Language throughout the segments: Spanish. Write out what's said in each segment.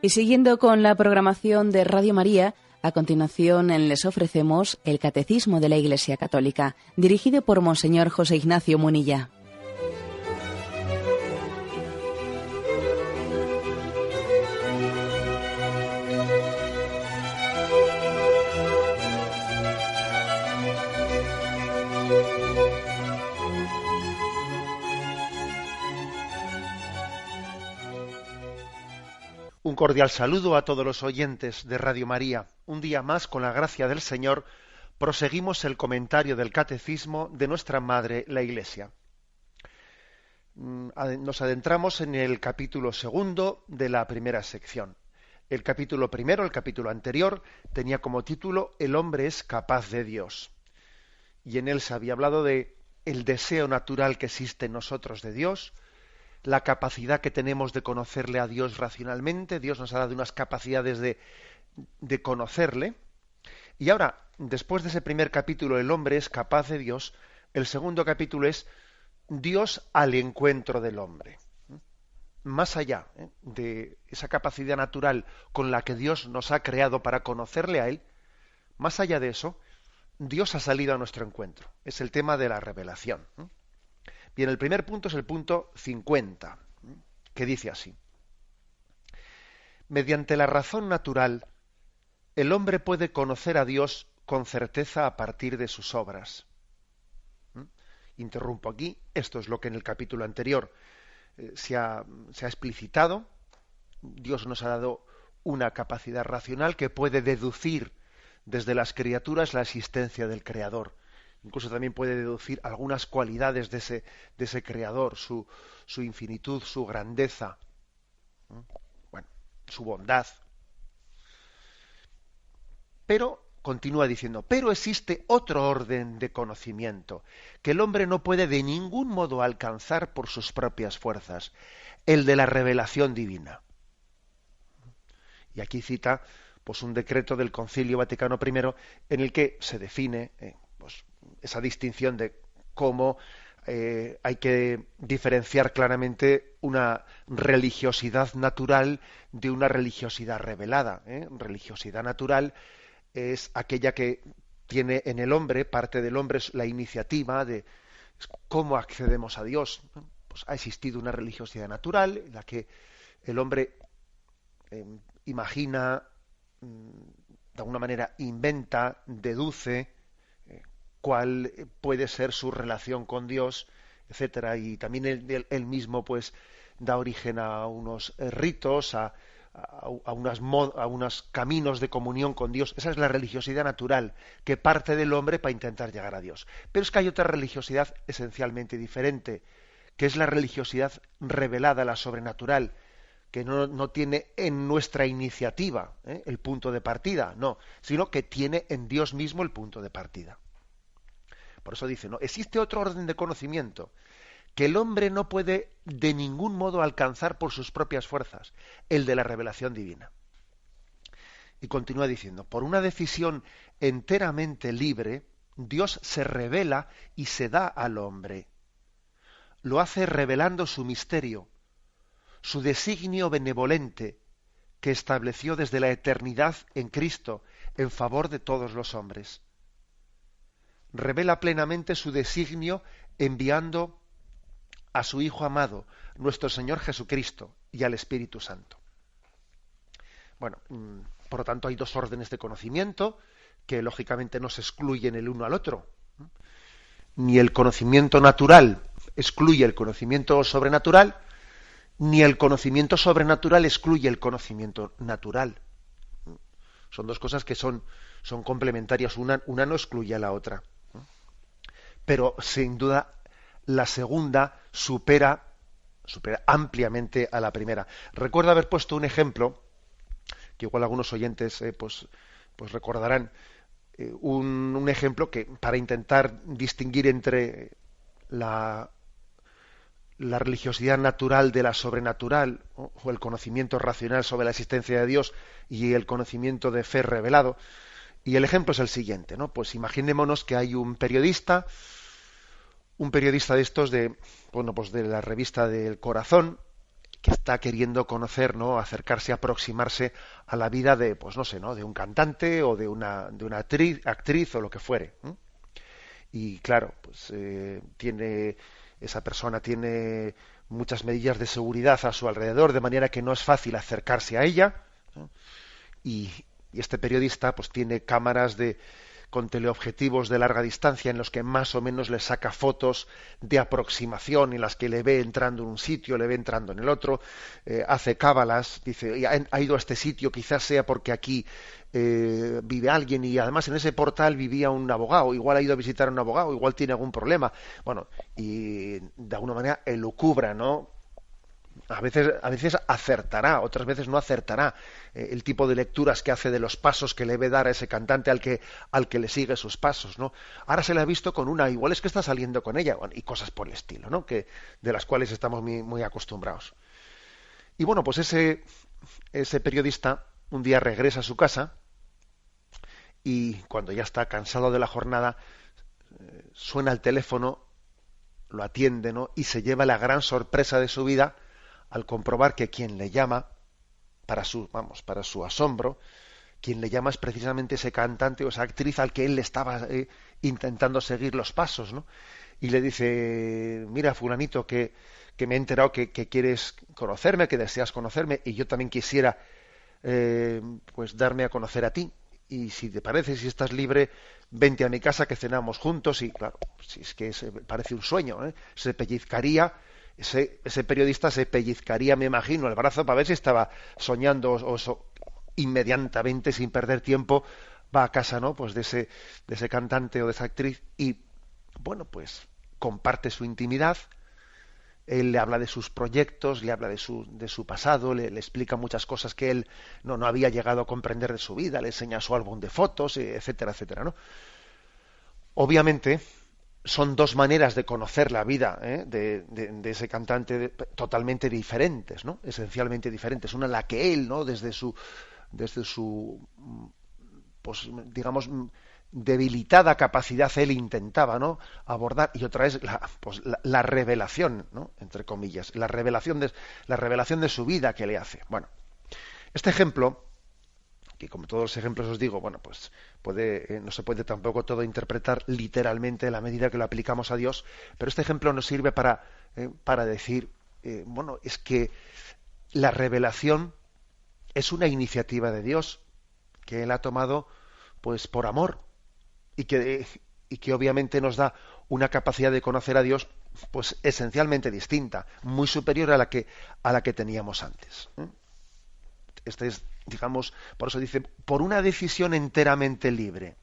Y siguiendo con la programación de Radio María, a continuación les ofrecemos el Catecismo de la Iglesia Católica, dirigido por Monseñor José Ignacio Munilla. Un cordial saludo a todos los oyentes de Radio María. Un día más, con la gracia del Señor, proseguimos el comentario del Catecismo de nuestra Madre, la Iglesia. Nos adentramos en el capítulo segundo de la primera sección. El capítulo primero, el capítulo anterior, tenía como título El hombre es capaz de Dios. Y en él se había hablado de el deseo natural que existe en nosotros de Dios, la capacidad que tenemos de conocerle a Dios racionalmente. Dios nos ha dado unas capacidades de conocerle. Y ahora, después de ese primer capítulo, el hombre es capaz de Dios, el segundo capítulo es Dios al encuentro del hombre. Más allá de esa capacidad natural con la que Dios nos ha creado para conocerle a Él, más allá de eso, Dios ha salido a nuestro encuentro. Es el tema de la revelación. Bien, el primer punto es el punto 50, que dice así: mediante la razón natural, el hombre puede conocer a Dios con certeza a partir de sus obras. Interrumpo aquí, esto es lo que en el capítulo anterior se ha explicitado. Dios nos ha dado una capacidad racional que puede deducir desde las criaturas la existencia del Creador. Incluso también puede deducir algunas cualidades de ese Creador, su infinitud, su grandeza, bueno, su bondad. Pero, continúa diciendo, pero existe otro orden de conocimiento que el hombre no puede de ningún modo alcanzar por sus propias fuerzas, el de la revelación divina. Y aquí cita pues un decreto del Concilio Vaticano I en el que se define esa distinción de cómo hay que diferenciar claramente una religiosidad natural de una religiosidad revelada. Religiosidad natural es aquella que tiene en el hombre, parte del hombre, la iniciativa de cómo accedemos a Dios. Pues ha existido una religiosidad natural en la que el hombre imagina, de alguna manera inventa, deduce cuál puede ser su relación con Dios, etcétera, y también él mismo pues da origen a unos ritos, a unos caminos de comunión con Dios. Esa es la religiosidad natural que parte del hombre para intentar llegar a Dios. Pero es que hay otra religiosidad esencialmente diferente, que es la religiosidad revelada, la sobrenatural, que no tiene en nuestra iniciativa el punto de partida, no, sino que tiene en Dios mismo el punto de partida. Por eso dice, no, existe otro orden de conocimiento que el hombre no puede de ningún modo alcanzar por sus propias fuerzas, el de la revelación divina. Y continúa diciendo, por una decisión enteramente libre, Dios se revela y se da al hombre. Lo hace revelando su misterio, su designio benevolente, que estableció desde la eternidad en Cristo en favor de todos los hombres. Revela plenamente su designio enviando a su Hijo amado, nuestro Señor Jesucristo, y al Espíritu Santo. Bueno, por lo tanto hay dos órdenes de conocimiento que lógicamente no se excluyen el uno al otro. Ni el conocimiento natural excluye el conocimiento sobrenatural, ni el conocimiento sobrenatural excluye el conocimiento natural. Son dos cosas que son complementarias, una no excluye a la otra. Pero sin duda la segunda supera ampliamente a la primera. Recuerdo haber puesto un ejemplo que igual algunos oyentes pues recordarán, un ejemplo que para intentar distinguir entre la religiosidad natural de la sobrenatural, o el conocimiento racional sobre la existencia de Dios y el conocimiento de fe revelado. Y el ejemplo es el siguiente, ¿no? Pues imaginémonos que hay un periodista de estos de la revista del Corazón, que está queriendo conocer, ¿no? Acercarse, aproximarse a la vida de, pues no sé, ¿no? De un cantante o de una actriz o lo que fuere. Y claro, pues esa persona tiene muchas medidas de seguridad a su alrededor, de manera que no es fácil acercarse a ella, ¿no? Y este periodista pues tiene cámaras con teleobjetivos de larga distancia en los que más o menos le saca fotos de aproximación en las que le ve entrando en un sitio, le ve entrando en el otro, hace cábalas, dice, ha ido a este sitio, quizás sea porque aquí vive alguien y además en ese portal vivía un abogado, igual ha ido a visitar a un abogado, igual tiene algún problema. Bueno, y de alguna manera elucubra, ¿no? A veces acertará, otras veces no acertará el tipo de lecturas que hace de los pasos que le ve dar a ese cantante al que le sigue sus pasos, ¿no? Ahora se le ha visto con una, igual es que está saliendo con ella, bueno, y cosas por el estilo, ¿no? De las cuales estamos muy acostumbrados. Y bueno, pues ese periodista un día regresa a su casa y cuando ya está cansado de la jornada suena el teléfono, lo atiende, ¿no? Y se lleva la gran sorpresa de su vida al comprobar que quien le llama, para su asombro, quien le llama es precisamente ese cantante o esa actriz al que él le estaba intentando seguir los pasos, ¿no? Y le dice, mira, fulanito, que me he enterado que quieres conocerme, que deseas conocerme, y yo también quisiera pues darme a conocer a ti. Y si te parece, si estás libre, vente a mi casa que cenamos juntos. Y claro, si es que parece un sueño, ¿eh? Se pellizcaría. Ese periodista se pellizcaría, me imagino, el brazo para ver si estaba soñando inmediatamente, sin perder tiempo, va a casa, ¿no? Pues de ese cantante o de esa actriz y, bueno, pues comparte su intimidad. Él le habla de sus proyectos, le habla de su pasado, le explica muchas cosas que él no había llegado a comprender de su vida, le enseña su álbum de fotos, etcétera, etcétera, ¿no? Obviamente, son dos maneras de conocer la vida de ese cantante totalmente diferentes, ¿no? Esencialmente diferentes. Una la que él, ¿no? Desde su pues digamos debilitada capacidad él intentaba, ¿no? Abordar, y otra es la revelación, ¿no? Entre comillas, la revelación de su vida que le hace. Bueno, este ejemplo, que como todos los ejemplos os digo, bueno, pues no se puede tampoco todo interpretar literalmente en la medida que lo aplicamos a Dios, pero este ejemplo nos sirve para decir, bueno, es que la revelación es una iniciativa de Dios que Él ha tomado, pues por amor y que obviamente nos da una capacidad de conocer a Dios, pues esencialmente distinta, muy superior a la que teníamos antes. Este es, digamos, por eso dice, por una decisión enteramente libre.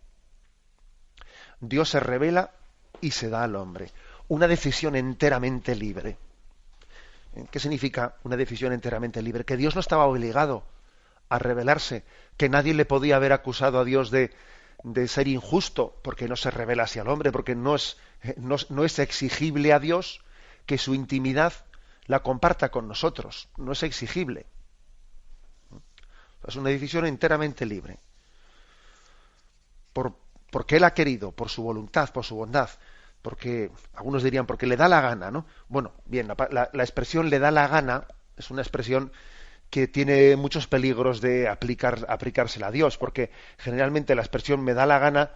Dios se revela y se da al hombre. Una decisión enteramente libre. ¿Qué significa una decisión enteramente libre? Que Dios no estaba obligado a revelarse, que nadie le podía haber acusado a Dios de ser injusto porque no se revela hacia el hombre, porque no es exigible a Dios que su intimidad la comparta con nosotros. No es exigible. Es una decisión enteramente libre. Porque Él ha querido, por su voluntad, por su bondad, porque algunos dirían porque le da la gana, ¿no? Bueno, bien, la expresión le da la gana es una expresión que tiene muchos peligros de aplicársela a Dios, porque generalmente la expresión me da la gana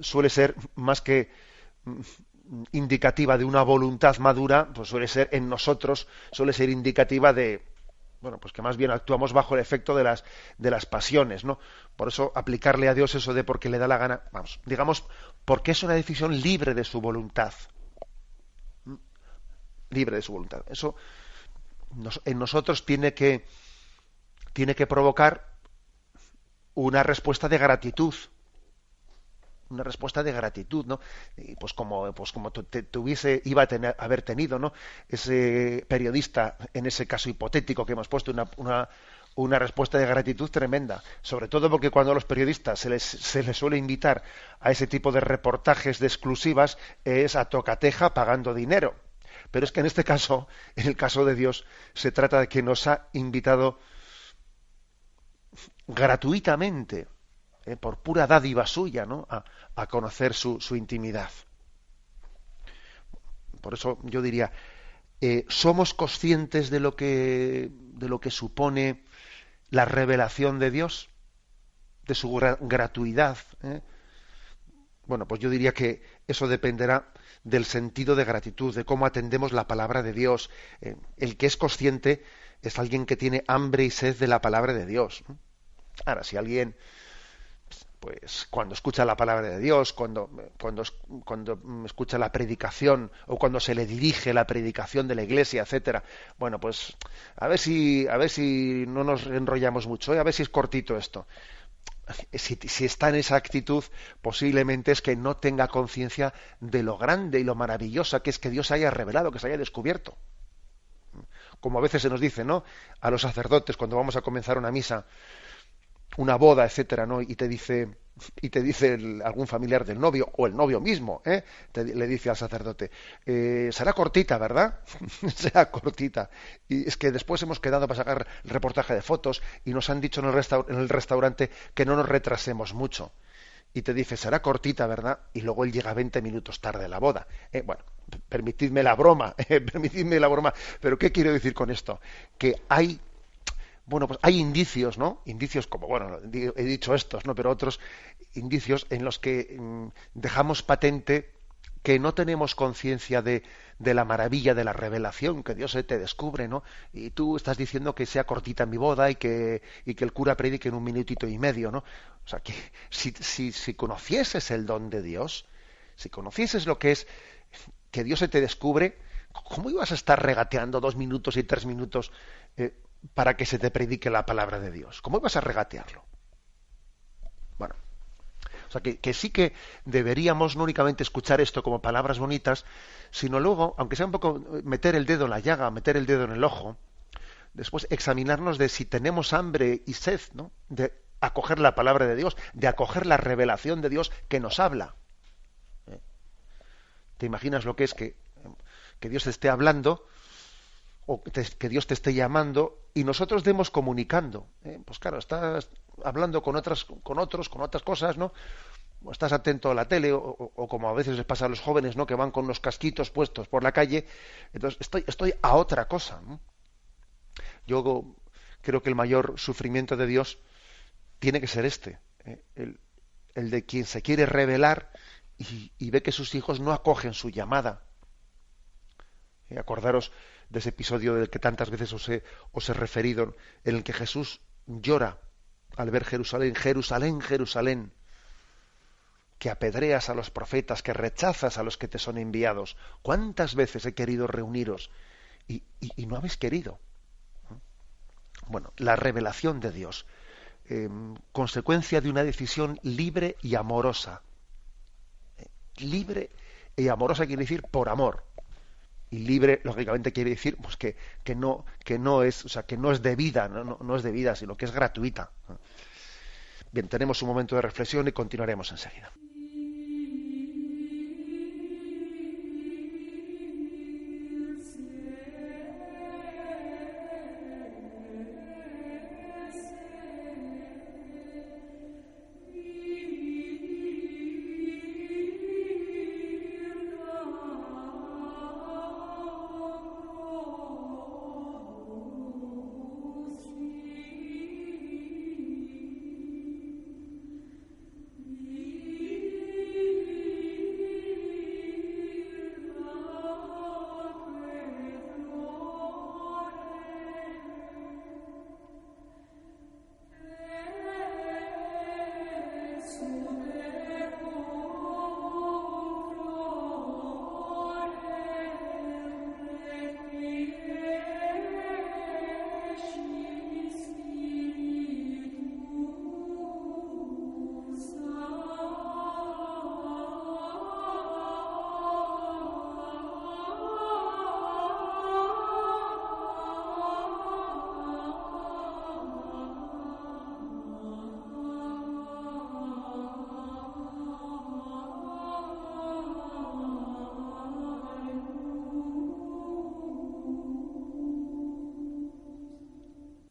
suele ser más que indicativa de una voluntad madura, pues suele ser en nosotros, suele ser indicativa de, bueno, pues que más bien actuamos bajo el efecto de las pasiones, ¿no? Por eso aplicarle a Dios eso de porque le da la gana, vamos, digamos, porque es una decisión libre de su voluntad. Libre de su voluntad. Eso en nosotros tiene que provocar una respuesta de gratitud. Una respuesta de gratitud, ¿no? Y pues como iba a haber tenido, ¿no? Ese periodista, en ese caso hipotético que hemos puesto, una respuesta de gratitud tremenda, sobre todo porque cuando a los periodistas se les suele invitar a ese tipo de reportajes de exclusivas es a tocateja pagando dinero. Pero es que en este caso, en el caso de Dios, se trata de que nos ha invitado gratuitamente, por pura dádiva suya, ¿no? a conocer su intimidad. Por eso yo diría, ¿Somos conscientes de lo que supone la revelación de Dios, de su gratuidad? Bueno, pues yo diría que eso dependerá del sentido de gratitud, de cómo atendemos la palabra de Dios. El que es consciente es alguien que tiene hambre y sed de la palabra de Dios. Ahora, si alguien, pues cuando escucha la palabra de Dios, cuando escucha la predicación o cuando se le dirige la predicación de la Iglesia, etcétera, bueno, pues a ver si no nos enrollamos mucho, a ver si es cortito esto. Si está en esa actitud, posiblemente es que no tenga conciencia de lo grande y lo maravillosa que es que Dios haya revelado, que se haya descubierto. Como a veces se nos dice, ¿no?, a los sacerdotes cuando vamos a comenzar una misa, una boda, etcétera, ¿no?, y te dice algún familiar del novio o el novio mismo, le dice al sacerdote, será cortita, ¿verdad? Será cortita. Y es que después hemos quedado para sacar reportaje de fotos y nos han dicho en el restaurante que no nos retrasemos mucho. Y te dice, será cortita, ¿verdad? Y luego él llega 20 minutos tarde a la boda. Bueno, permitidme la broma, pero ¿qué quiero decir con esto? Que hay indicios, ¿no? Indicios como, bueno, he dicho estos, ¿no? Pero otros indicios en los que dejamos patente que no tenemos conciencia de la maravilla de la revelación, que Dios te descubre, ¿no? Y tú estás diciendo que sea cortita mi boda y que el cura predique en 1 minutito y medio, ¿no? O sea, que si conocieses el don de Dios, si conocieses lo que es que Dios se te descubre, ¿cómo ibas a estar regateando 2 minutos y 3 minutos para que se te predique la palabra de Dios? ¿Cómo ibas a regatearlo? Bueno, o sea, que sí que deberíamos no únicamente escuchar esto como palabras bonitas, sino luego, aunque sea un poco meter el dedo en la llaga, meter el dedo en el ojo, después examinarnos de si tenemos hambre y sed, ¿no?, de acoger la palabra de Dios, de acoger la revelación de Dios que nos habla. ¿Te imaginas lo que es que Dios te esté hablando o que Dios te esté llamando y nosotros demos comunicando? Pues claro, estás hablando con otras cosas, ¿no? O estás atento a la tele o como a veces les pasa a los jóvenes, ¿no?, que van con los casquitos puestos por la calle. Entonces estoy a otra cosa, ¿no? Yo creo que el mayor sufrimiento de Dios tiene que ser el de quien se quiere revelar y ve que sus hijos no acogen su llamada. Acordaros de ese episodio del que tantas veces os he referido, en el que Jesús llora al ver Jerusalén, Jerusalén, Jerusalén, que apedreas a los profetas, que rechazas a los que te son enviados. ¿Cuántas veces he querido reuniros y no habéis querido? Bueno, la revelación de Dios, consecuencia de una decisión libre y amorosa. Libre y amorosa quiere decir por amor. Y libre, lógicamente, quiere decir pues que no es, o sea, que no es debida, no es debida, sino que es gratuita. Bien, tenemos un momento de reflexión y continuaremos enseguida.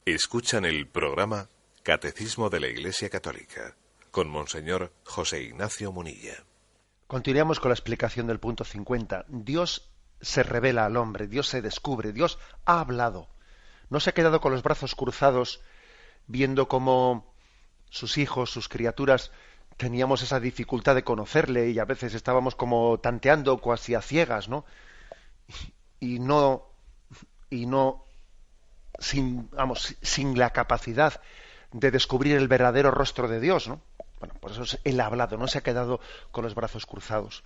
Escuchan el programa Catecismo de la Iglesia Católica con Monseñor José Ignacio Munilla. Continuamos con la explicación del punto 50. Dios se revela al hombre, Dios se descubre, Dios ha hablado. No se ha quedado con los brazos cruzados viendo cómo sus hijos, sus criaturas, teníamos esa dificultad de conocerle y a veces estábamos como tanteando casi a ciegas, ¿no? Y no sin la capacidad de descubrir el verdadero rostro de Dios, ¿no? Bueno, por eso él ha hablado, no se ha quedado con los brazos cruzados.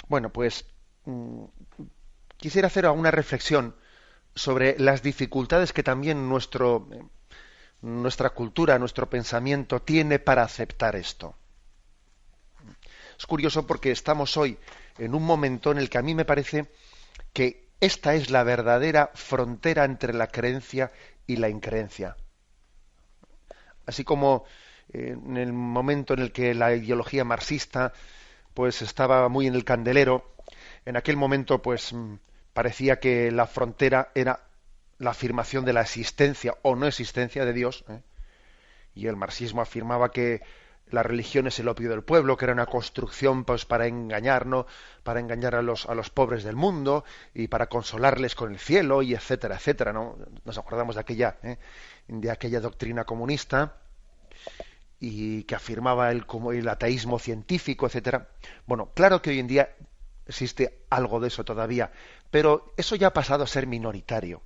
Bueno, pues quisiera hacer una reflexión sobre las dificultades que también nuestra cultura, nuestro pensamiento tiene para aceptar esto. Es curioso porque estamos hoy en un momento en el que a mí me parece que esta es la verdadera frontera entre la creencia y la increencia. Así como en el momento en el que la ideología marxista pues estaba muy en el candelero, en aquel momento pues parecía que la frontera era la afirmación de la existencia o no existencia de Dios, y el marxismo afirmaba que la religión es el opio del pueblo, que era una construcción pues para engañar, ¿no? Para engañar a los pobres del mundo y para consolarles con el cielo y etcétera, etcétera, ¿no? Nos acordamos de aquella doctrina comunista y que afirmaba como el ateísmo científico, etcétera. Bueno, claro que hoy en día existe algo de eso todavía, pero eso ya ha pasado a ser minoritario.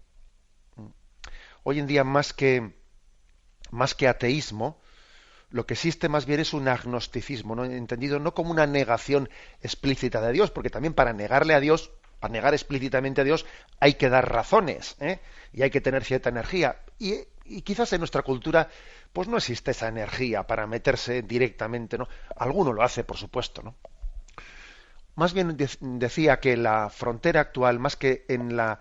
Hoy en día más que ateísmo, lo que existe más bien es un agnosticismo, ¿no? Entendido no como una negación explícita de Dios, porque también para negarle a Dios, para negar explícitamente a Dios, hay que dar razones, y hay que tener cierta energía. Y quizás en nuestra cultura pues no existe esa energía para meterse directamente, ¿no? Alguno lo hace, por supuesto, ¿no? Más bien decía que la frontera actual, más que en la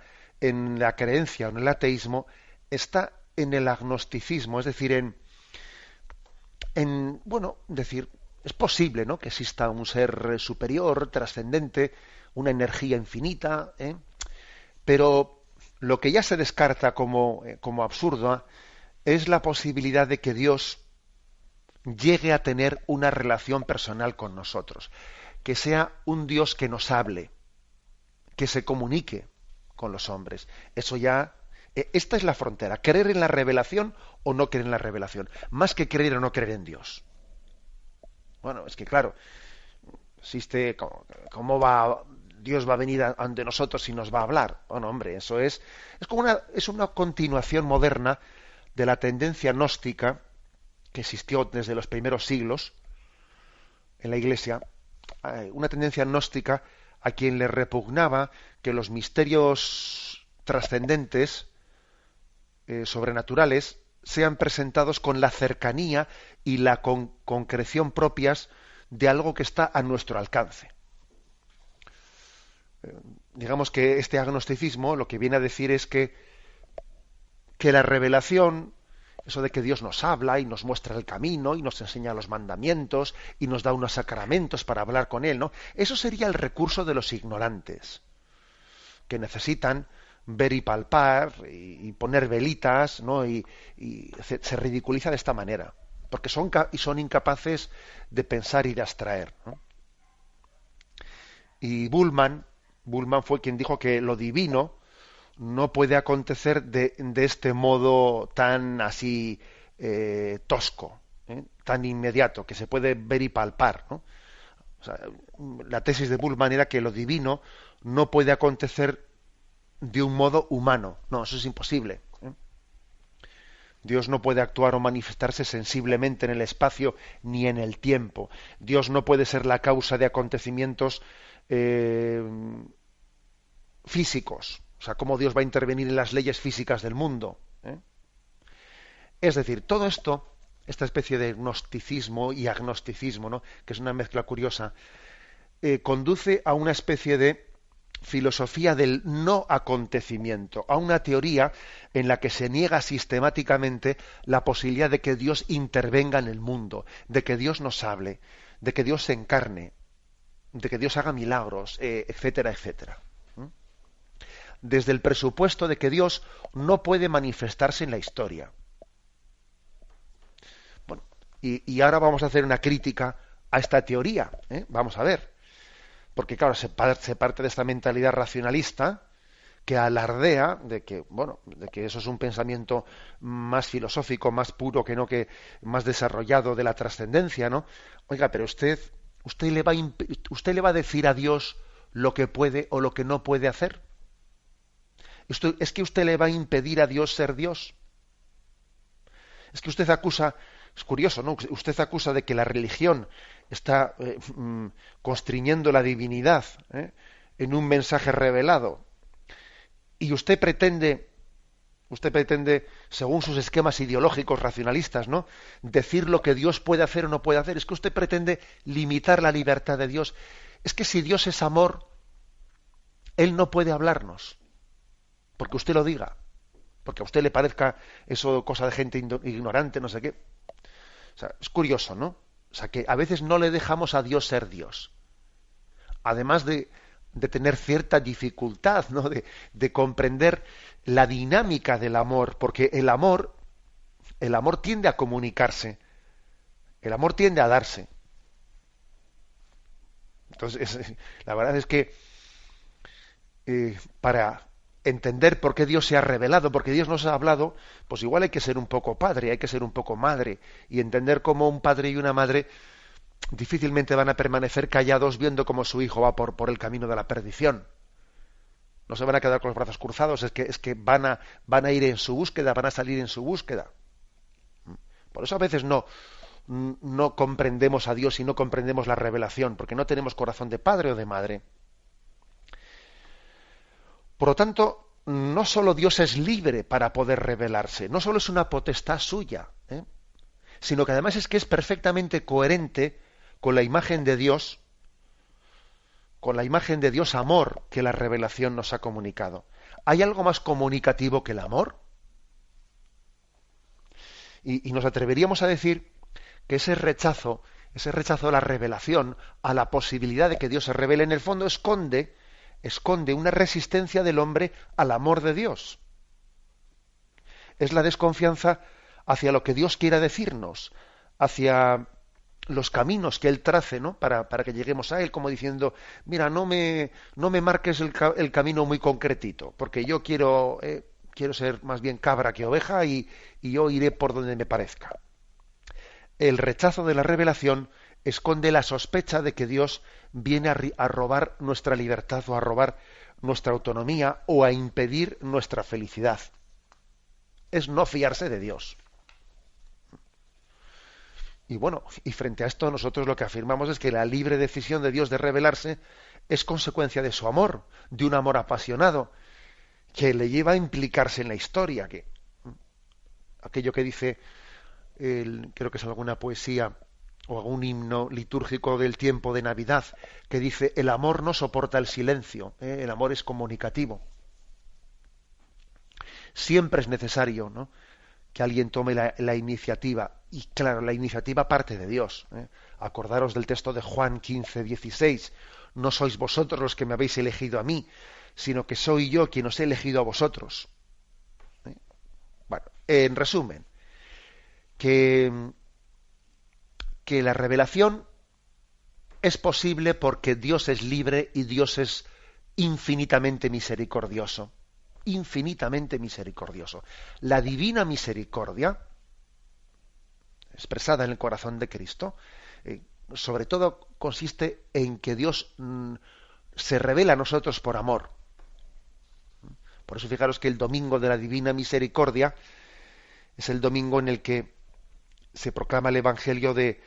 creencia o en el ateísmo, está en el agnosticismo, es decir, decir, es posible, ¿no?, que exista un ser superior, trascendente, una energía infinita, pero lo que ya se descarta como absurdo es la posibilidad de que Dios llegue a tener una relación personal con nosotros, que sea un Dios que nos hable, que se comunique con los hombres. Eso ya, esta es la frontera, creer en la revelación o no creer en la revelación, más que creer o no creer en Dios. Bueno, es que claro, existe, ¿cómo Dios va a venir ante nosotros y nos va a hablar? Bueno, hombre, eso es como una continuación moderna de la tendencia gnóstica que existió desde los primeros siglos en la Iglesia, una tendencia gnóstica a quien le repugnaba que los misterios trascendentes, sobrenaturales, sean presentados con la cercanía y la concreción propias de algo que está a nuestro alcance. Digamos que este agnosticismo lo que viene a decir es que la revelación, eso de que Dios nos habla y nos muestra el camino y nos enseña los mandamientos y nos da unos sacramentos para hablar con Él, ¿no? Eso sería el recurso de los ignorantes, que necesitan ver y palpar y poner velitas, ¿no? Y se ridiculiza de esta manera, porque son incapaces de pensar y de abstraer, ¿no? Y Bullmann fue quien dijo que lo divino no puede acontecer de este modo tan así tosco, tan inmediato, que se puede ver y palpar, ¿no? O sea, la tesis de Bullmann era que lo divino no puede acontecer de un modo humano. No, eso es imposible. Dios no puede actuar o manifestarse sensiblemente en el espacio ni en el tiempo. Dios no puede ser la causa de acontecimientos físicos. O sea, cómo Dios va a intervenir en las leyes físicas del mundo. Es decir, todo esto, esta especie de gnosticismo y agnosticismo, ¿no?, que es una mezcla curiosa, conduce a una especie de filosofía del no acontecimiento, a una teoría en la que se niega sistemáticamente la posibilidad de que Dios intervenga en el mundo, de que Dios nos hable, de que Dios se encarne, de que Dios haga milagros, etcétera, etcétera. Desde el presupuesto de que Dios no puede manifestarse en la historia. Bueno, y ahora vamos a hacer una crítica a esta teoría, Vamos a ver. Porque claro, se parte de esta mentalidad racionalista que alardea de que, bueno, de que eso es un pensamiento más filosófico, más puro, que más desarrollado de la trascendencia, ¿no? Oiga, pero usted le va a decir a Dios lo que puede o lo que no puede hacer. Es que usted le va a impedir a Dios ser Dios. Es que usted acusa, es curioso, ¿no? Usted acusa de que la religión está constriñendo la divinidad en un mensaje revelado. Y usted pretende, según sus esquemas ideológicos racionalistas, ¿no?, decir lo que Dios puede hacer o no puede hacer. Es que usted pretende limitar la libertad de Dios. Es que si Dios es amor, Él no puede hablarnos, porque usted lo diga, porque a usted le parezca eso cosa de gente ignorante, no sé qué. O sea, es curioso, ¿no? O sea, que a veces no le dejamos a Dios ser Dios. Además de tener cierta dificultad, ¿no?, de comprender la dinámica del amor, porque el amor tiende a comunicarse, el amor tiende a darse. Entonces, la verdad es que para entender por qué Dios se ha revelado, porque Dios nos ha hablado, pues igual hay que ser un poco padre, hay que ser un poco madre, y entender cómo un padre y una madre difícilmente van a permanecer callados viendo cómo su hijo va por el camino de la perdición. No se van a quedar con los brazos cruzados, es que van a ir en su búsqueda, van a salir en su búsqueda. Por eso a veces no comprendemos a Dios y no comprendemos la revelación, porque no tenemos corazón de padre o de madre. Por lo tanto, no solo Dios es libre para poder revelarse, no solo es una potestad suya, sino que además es que es perfectamente coherente con la imagen de Dios, amor, que la revelación nos ha comunicado. ¿Hay algo más comunicativo que el amor? Y nos atreveríamos a decir que ese rechazo a la revelación, a la posibilidad de que Dios se revele, en el fondo esconde una resistencia del hombre al amor de Dios. Es la desconfianza hacia lo que Dios quiera decirnos, hacia los caminos que Él trace, ¿no?, para que lleguemos a Él, como diciendo, mira, no me marques el camino muy concretito, porque yo quiero ser más bien cabra que oveja y yo iré por donde me parezca. El rechazo de la revelación esconde la sospecha de que Dios viene a robar nuestra libertad o a robar nuestra autonomía o a impedir nuestra felicidad. Es no fiarse de Dios. Y bueno, y frente a esto nosotros lo que afirmamos es que la libre decisión de Dios de revelarse es consecuencia de su amor, de un amor apasionado, que le lleva a implicarse en la historia, que aquello que dice, creo que es alguna poesía o algún himno litúrgico del tiempo de Navidad, que dice, el amor no soporta el silencio, el amor es comunicativo. Siempre es necesario, ¿no?, que alguien tome la iniciativa, y claro, la iniciativa parte de Dios. Acordaros del texto de Juan 15:16, no sois vosotros los que me habéis elegido a mí, sino que soy yo quien os he elegido a vosotros. Bueno, en resumen, que la revelación es posible porque Dios es libre y Dios es infinitamente misericordioso. Infinitamente misericordioso. La divina misericordia, expresada en el corazón de Cristo, sobre todo consiste en que Dios se revela a nosotros por amor. Por eso fijaros que el domingo de la divina misericordia es el domingo en el que se proclama el Evangelio de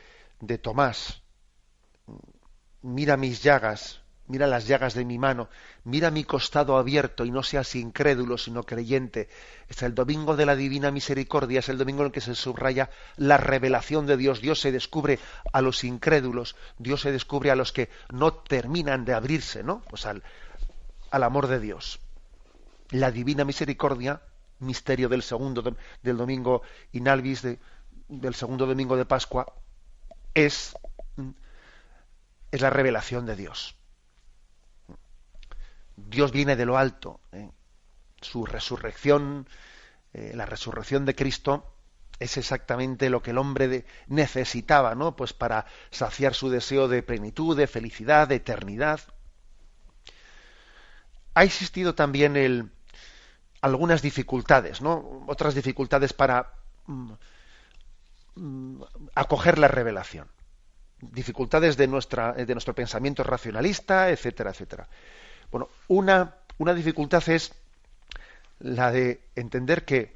Tomás. Mira mis llagas, mira las llagas de mi mano, mira mi costado abierto y no seas incrédulo sino creyente. Es el domingo de la divina misericordia, es el domingo en el que se subraya la revelación de Dios. Dios se descubre a los incrédulos, Dios se descubre a los que no terminan de abrirse, ¿no?, pues al amor de Dios. La divina misericordia, misterio del domingo in albis, del segundo domingo de Pascua, es la revelación de Dios. Dios viene de lo alto. Su resurrección, la resurrección de Cristo, es exactamente lo que el hombre necesitaba, ¿no?, pues para saciar su deseo de plenitud, de felicidad, de eternidad. ha existido también algunas dificultades, ¿no? Otras dificultades para acoger la revelación. Dificultades de nuestro pensamiento racionalista, etcétera, etcétera. Bueno, una dificultad es la de entender que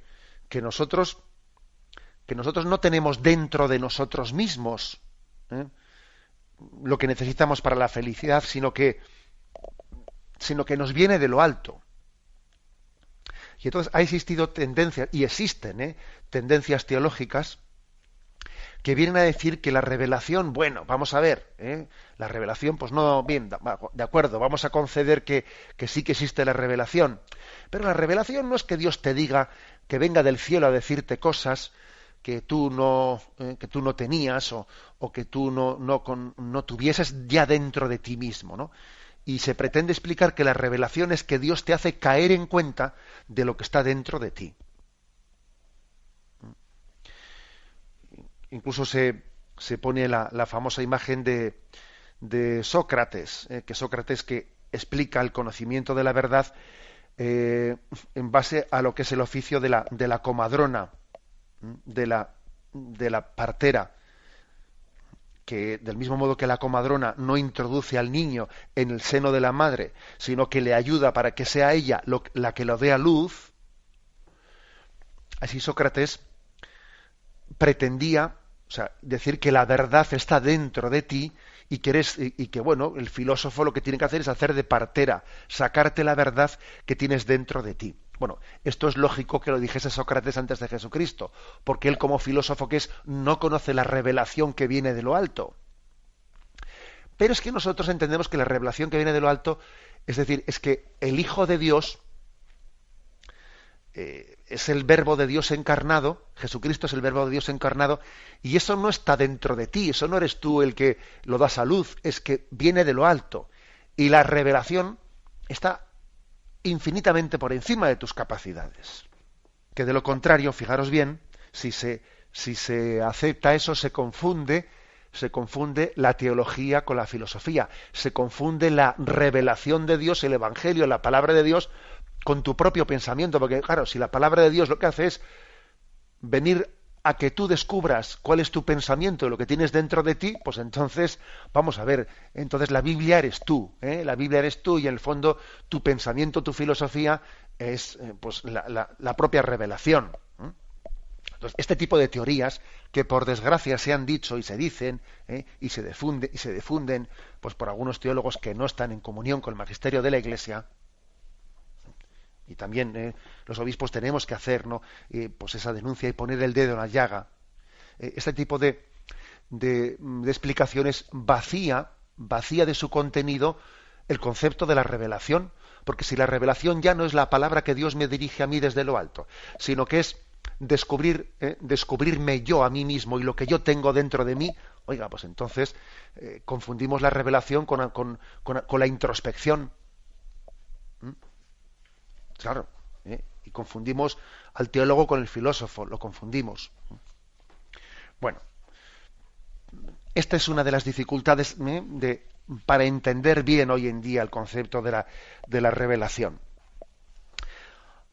nosotros no tenemos dentro de nosotros mismos lo que necesitamos para la felicidad, sino que nos viene de lo alto. Y entonces ha existido tendencias, y existen tendencias teológicas que vienen a decir que la revelación, bueno, vamos a ver, la revelación, pues no, bien, de acuerdo, vamos a conceder que sí que existe la revelación, pero la revelación no es que Dios te diga, que venga del cielo a decirte cosas que tú no tenías o que tú no tuvieses ya dentro de ti mismo, ¿no? Y se pretende explicar que la revelación es que Dios te hace caer en cuenta de lo que está dentro de ti. Incluso se pone la famosa imagen de Sócrates, que Sócrates que explica el conocimiento de la verdad en base a lo que es el oficio de la comadrona, de la partera, que del mismo modo que la comadrona no introduce al niño en el seno de la madre, sino que le ayuda para que sea ella la que lo dé a luz, así Sócrates pretendía, o sea, decir que la verdad está dentro de ti y que bueno, el filósofo lo que tiene que hacer es hacer de partera, sacarte la verdad que tienes dentro de ti. Bueno, esto es lógico que lo dijese Sócrates antes de Jesucristo, porque él como filósofo que es, no conoce la revelación que viene de lo alto. Pero es que nosotros entendemos que la revelación que viene de lo alto, es decir, es que el Hijo de Dios es el Verbo de Dios encarnado, Jesucristo es el Verbo de Dios encarnado, y eso no está dentro de ti, eso no eres tú el que lo das a luz, es que viene de lo alto. Y la revelación está infinitamente por encima de tus capacidades. Que de lo contrario, fijaros bien, si se acepta eso, se confunde la teología con la filosofía, se confunde la revelación de Dios, el Evangelio, la palabra de Dios, con tu propio pensamiento, porque claro, si la palabra de Dios lo que hace es venir a que tú descubras cuál es tu pensamiento, lo que tienes dentro de ti, pues entonces, vamos a ver, entonces la Biblia eres tú, la Biblia eres tú y en el fondo tu pensamiento, tu filosofía es pues la propia revelación. Entonces, este tipo de teorías que por desgracia se han dicho y se dicen y se difunden pues por algunos teólogos que no están en comunión con el magisterio de la Iglesia, y también los obispos tenemos que hacer, ¿no? Pues esa denuncia y poner el dedo en la llaga. Este tipo de explicaciones vacía de su contenido el concepto de la revelación, porque si la revelación ya no es la palabra que Dios me dirige a mí desde lo alto, sino que es descubrirme yo a mí mismo y lo que yo tengo dentro de mí, oiga, pues entonces confundimos la revelación con la introspección. Claro, y confundimos al teólogo con el filósofo, lo confundimos. Bueno, esta es una de las dificultades para entender bien hoy en día el concepto de la revelación.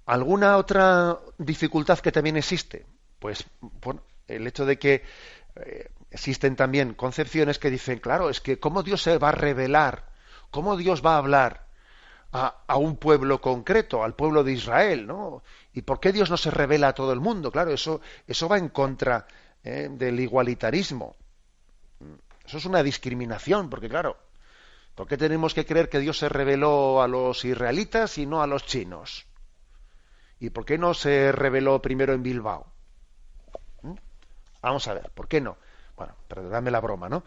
¿Alguna otra dificultad que también existe? Pues bueno, el hecho de que existen también concepciones que dicen, claro, es que ¿cómo Dios se va a revelar? ¿Cómo Dios va a hablar a un pueblo concreto, al pueblo de Israel, ¿no? ¿Y por qué Dios no se revela a todo el mundo? Claro, eso va en contra del igualitarismo. Eso es una discriminación, porque claro, ¿por qué tenemos que creer que Dios se reveló a los israelitas y no a los chinos? ¿Y por qué no se reveló primero en Bilbao? Vamos a ver, ¿por qué no? Bueno, perdóname la broma, ¿no?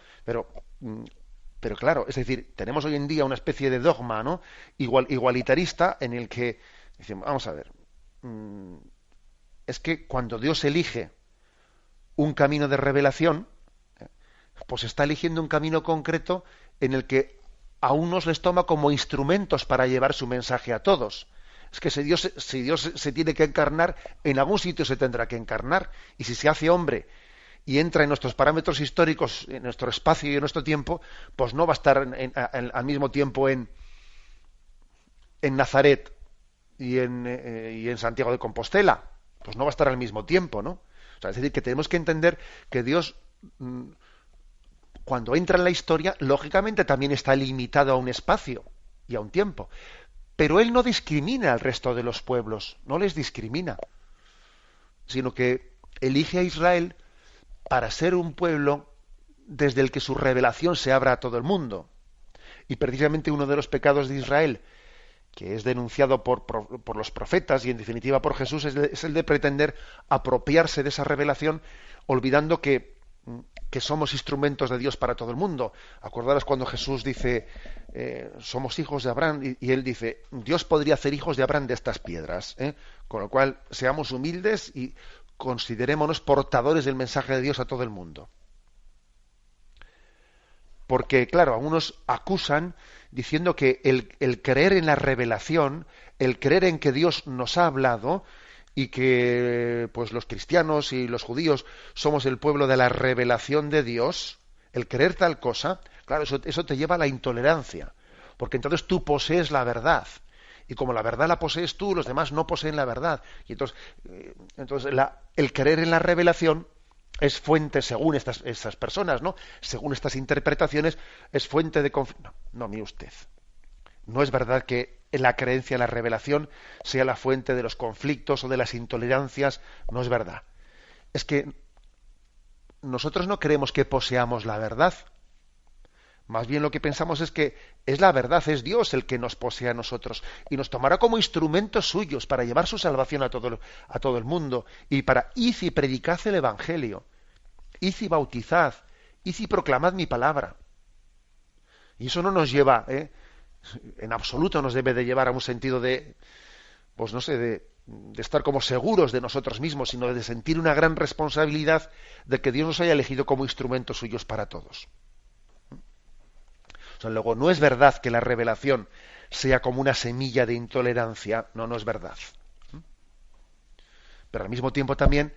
Pero claro, es decir, tenemos hoy en día una especie de dogma, ¿no? Igualitarista en el que decimos, vamos a ver, es que cuando Dios elige un camino de revelación, pues está eligiendo un camino concreto en el que a unos les toma como instrumentos para llevar su mensaje a todos. Es que si Dios se tiene que encarnar, en algún sitio se tendrá que encarnar, y si se hace hombre y entra en nuestros parámetros históricos, en nuestro espacio y en nuestro tiempo, pues no va a estar al mismo tiempo en en Nazaret y en Santiago de Compostela? Pues no va a estar al mismo tiempo, ¿no? O sea, es decir, que tenemos que entender que Dios, cuando entra en la historia, lógicamente también está limitado a un espacio y a un tiempo. Pero Él no discrimina al resto de los pueblos, no les discrimina, sino que elige a Israel para ser un pueblo desde el que su revelación se abra a todo el mundo. Y precisamente uno de los pecados de Israel, que es denunciado por los profetas y en definitiva por Jesús, es el de pretender apropiarse de esa revelación, olvidando que somos instrumentos de Dios para todo el mundo. Acordaros cuando Jesús dice, somos hijos de Abraham, y él dice, Dios podría hacer hijos de Abraham de estas piedras, ¿eh? Con lo cual, seamos humildes y considerémonos portadores del mensaje de Dios a todo el mundo. Porque, claro, algunos acusan diciendo que el creer en la revelación, el creer en que Dios nos ha hablado y que pues los cristianos y los judíos somos el pueblo de la revelación de Dios, el creer tal cosa, claro, eso te lleva a la intolerancia, porque entonces tú posees la verdad. Y como la verdad la posees tú, los demás no poseen la verdad. Y entonces el creer en la revelación es fuente, según estas personas, ¿no? Según estas interpretaciones, es fuente de conflicto. No, mire usted. No es verdad que la creencia en la revelación sea la fuente de los conflictos o de las intolerancias. No es verdad. Es que nosotros no creemos que poseamos la verdad. Más bien lo que pensamos es que es la verdad, es Dios el que nos posee a nosotros y nos tomará como instrumentos suyos para llevar su salvación a todo el mundo y para id y predicad el Evangelio, id y bautizad, id y proclamad mi palabra. Y eso no nos lleva, en absoluto nos debe de llevar a un sentido de, pues no sé, de estar como seguros de nosotros mismos, sino de sentir una gran responsabilidad de que Dios nos haya elegido como instrumentos suyos para todos. O sea, luego, no es verdad que la revelación sea como una semilla de intolerancia, no es verdad. Pero al mismo tiempo también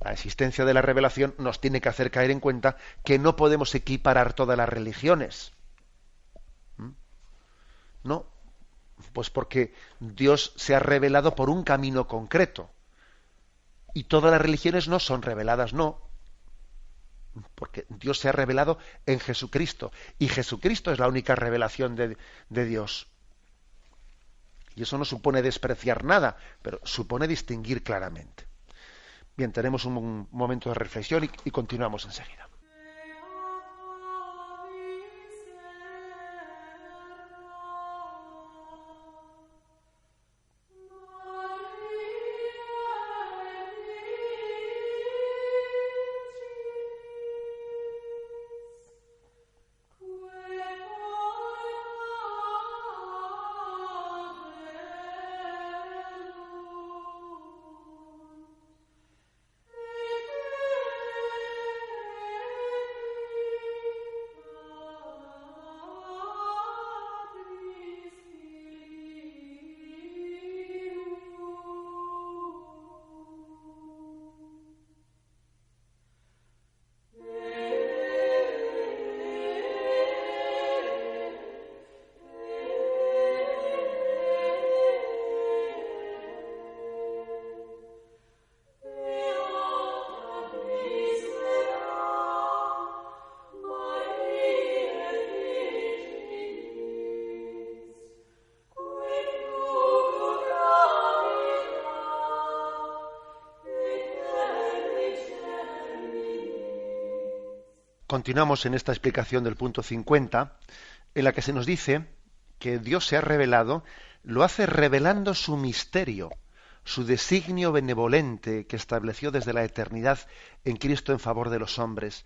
la existencia de la revelación nos tiene que hacer caer en cuenta que no podemos equiparar todas las religiones. No, pues porque Dios se ha revelado por un camino concreto. Y todas las religiones no son reveladas, no. Porque Dios se ha revelado en Jesucristo y Jesucristo es la única revelación de Dios. Y eso no supone despreciar nada, pero supone distinguir claramente. Bien, tenemos un momento de reflexión y continuamos enseguida. Continuamos en esta explicación del punto 50, en la que se nos dice que Dios se ha revelado, lo hace revelando su misterio, su designio benevolente que estableció desde la eternidad en Cristo en favor de los hombres.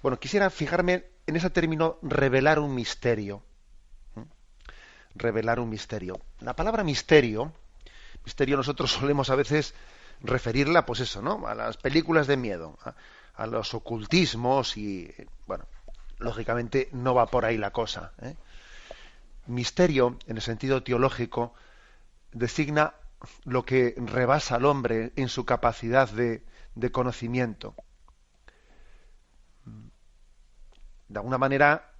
Bueno, quisiera fijarme en ese término, revelar un misterio. Revelar un misterio. La palabra misterio nosotros solemos a veces referirla, pues eso, ¿no? A las películas de miedo, a los ocultismos y, bueno, lógicamente no va por ahí la cosa. Misterio, en el sentido teológico, designa lo que rebasa al hombre en su capacidad de conocimiento. De alguna manera